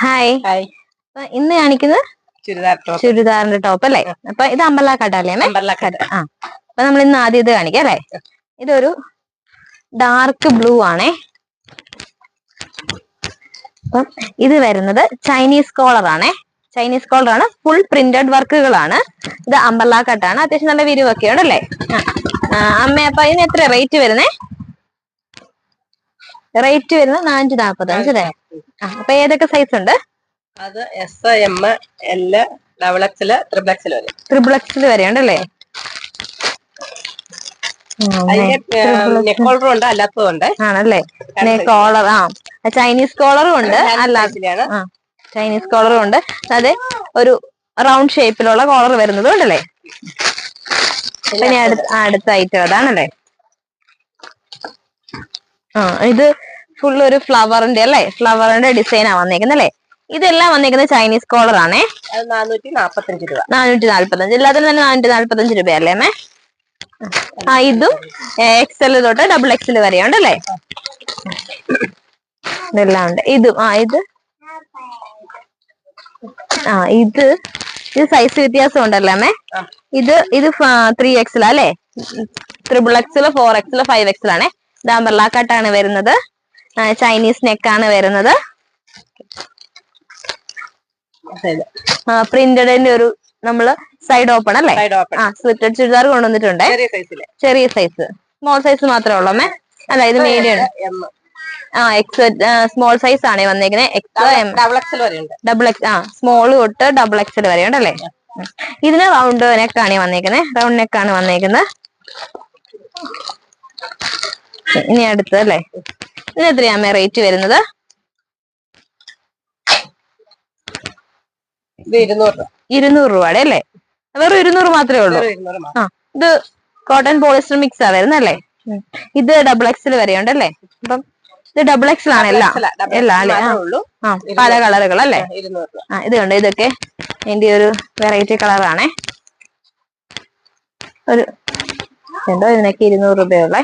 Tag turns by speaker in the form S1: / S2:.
S1: Hi.
S2: Hi.
S1: ഇന്ന് കാണിക്കുന്നത് ചുരിദാറിന്റെ top അല്ലേ? അപ്പൊ ഇത് അമ്പർല കട്ടല്ലേ? അപ്പൊ നമ്മൾ ഇന്ന് ആദ്യം ഇത് കാണിക്കാം അല്ലേ? ഇതൊരു ഡാർക്ക് ബ്ലൂ ആണേ. അപ്പം ഇത് വരുന്നത് ചൈനീസ് കോളർ ആണേ. ചൈനീസ് കോളർ ആണ്, ഫുൾ പ്രിന്റഡ് വർക്കുകളാണ്. ഇത് അമ്പർല കട്ടാണ്, അത്യാവശ്യം നല്ല വിരിവൊക്കെ ഉണ്ടല്ലേ? അമ്മ അപ്പൊ ഇതിന് എത്ര റേറ്റ് വരുന്നേ? റേറ്റ് വരുന്നത് 445 അല്ലേ? അപ്പൊ ഏതൊക്കെ സൈസ് ഉണ്ട്?
S2: അത് S, M, L, double XL, triple XL വരെ.
S1: ട്രിപ്പിൾ എക്സൽ വരെ ഉണ്ടല്ലേ?
S2: നെക്കോളറും ഉണ്ട്, അല്ലാത്തതും ഉണ്ട്.
S1: ആണല്ലേ? കോളർ ചൈനീസ് കോളറും ഉണ്ട്, അല്ലാതെ ചൈനീസ് കോളറും ഉണ്ട്. അതെ, ഒരു റൗണ്ട് ഷേപ്പിലുള്ള കോളർ വരുന്നതും ഉണ്ടല്ലേ? പിന്നെ അടുത്ത ഐറ്റം അതാണല്ലേ? ഇത് ഫുൾ ഒരു ഫ്ലവറിന്റെ അല്ലേ? ഫ്ലവറിന്റെ ഡിസൈനാ വന്നേക്കുന്നല്ലേ? ഇതെല്ലാം വന്നേക്കുന്നത് ചൈനീസ് കോളർ ആണേ.
S2: 445 രൂപ.
S1: 445, എല്ലാത്തിനും തന്നെ 445 രൂപയല്ലേ അമ്മേ? ഇതും എക്സൽ തൊട്ട് ഡബിൾ എക്സൽ വരെ ഉണ്ടല്ലേ? ഇതെല്ലാം ഉണ്ട്. ഇതും ഇത് സൈസ് വ്യത്യാസം ഉണ്ടല്ലേ അമ്മേ? ഇത് 3XL അല്ലേ? ട്രിപ്പിൾ എക്സൽ, 4XL, 5XL ആണേ. ഇത് അമ്പർല കട്ടാണ് വരുന്നത്. ചൈനീസ് നെക്കാണ് വരുന്നത്. പ്രിന്റഡിന്റെ ഒരു നമ്മള് സൈഡ് ഓപ്പൺ അല്ലേ? സ്ലിറ്റഡ് ചുരിദാർ കൊണ്ടുവന്നിട്ടുണ്ട്. ചെറിയ സൈസ്, സ്മോൾ സൈസ് മാത്രമേ ഉള്ളൂ അമ്മേ? അല്ല, ഇത് മീഡിയം സ്മോൾ സൈസ് ആണ് വന്നേക്കുന്നത്. ഡബിൾ എക്സ് സ്മോൾ തൊട്ട് ഡബിൾ എക്സൽ വരെ ഉണ്ടല്ലേ? ഇതിന് റൗണ്ട് നെക്കാണ് വന്നേക്കുന്നത്. റൗണ്ട് നെക്കാണ് വന്നേക്കുന്നത്. ഇനി അടുത്തത് അല്ലേ? ഇതിന് എത്രയാ റേറ്റ് വരുന്നത്? 200 രൂപയുടെ അല്ലേ? വെറും 200 മാത്രമേ ഉള്ളൂ. ഇത് കോട്ടൺ പോളിസ്റ്റർ മിക്സ് ആ വരുന്നല്ലേ? ഇത് ഡബിൾ എക്സൽ വരെ ഉണ്ടല്ലേ? അപ്പം ഇത് ഡബിൾ എക്സൽ ആണ് എല്ലാം അല്ലേ? പല കളറുകൾ അല്ലേ? ഇത് കണ്ടോ, ഇതൊക്കെ എന്റെ ഒരു വെറൈറ്റി കളറാണേ. ഇതിനൊക്കെ 200 രൂപയുള്ളേ.